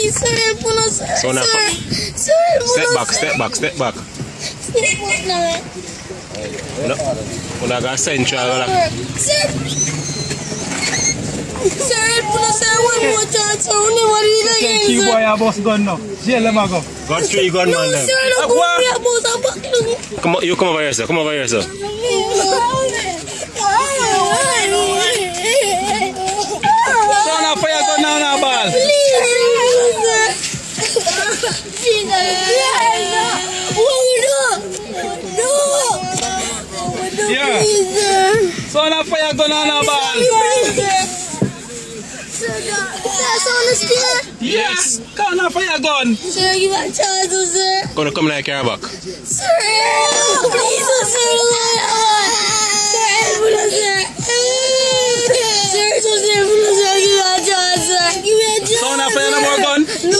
please, sir, help us, sir. So now, Sir, help us, step back, sir. step back, step back. Step back now. When I got central, Sir, help us, sir. One more time, sir. We never do it again, Key sir. boy a boss gun now. Jail them a go. got 3 gunmen No, them. sir, don't go worry about our back. Come on, you come over here, sir. Come over here, sir. So now fire gun now now ball. Yeah. So now fire gun now ball. Yes. Come now fire gun. Sir, give a chance, sir. Gonna come like your back. Sir, please, sir. Sir, help us, sir. Sir, give me a chance, sir. Give me a chance. So now fire no more gun. No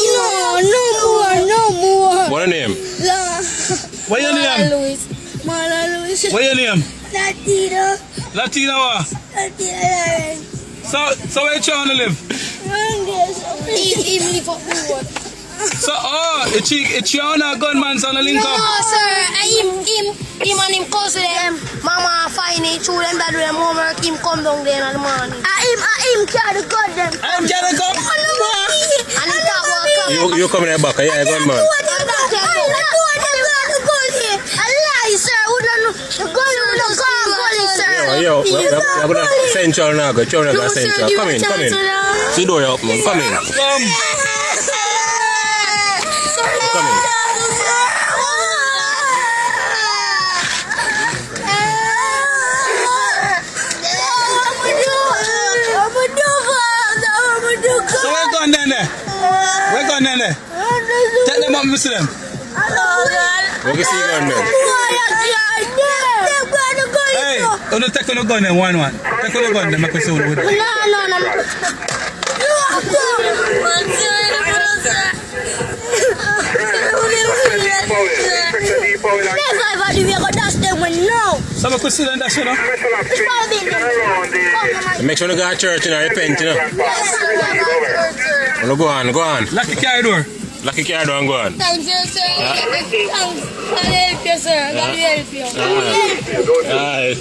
more. What a name? What your name? Mala Luis. What your name? Latino. Latina what? Latino. So where you trying to live? Leave for food. So it's your own gunman on the link No, up. sir. Him and him cousin them. Mama find it through them that do them homework. Him come down there in the morning. Him carry the gun them. I'm getting gun. And he talk about You come in the back, yeah, gunman. Yo, we're gonna central now, go. Central, Come in. See door up, man. Come in. Come in. So where gun then there? Where gun then there? Take them up, Mr. them. What you see gunmen? Hey, don't take on the gun then, one. Take on the gun then, make us see what we do. So make us see them dash, you know? Make sure you go to church, you know, repent, you know. Well, go on. Lock the car door. Lock your car door and go on. Thank you, sir. Thanks. God help you, sir. God help you. Aye.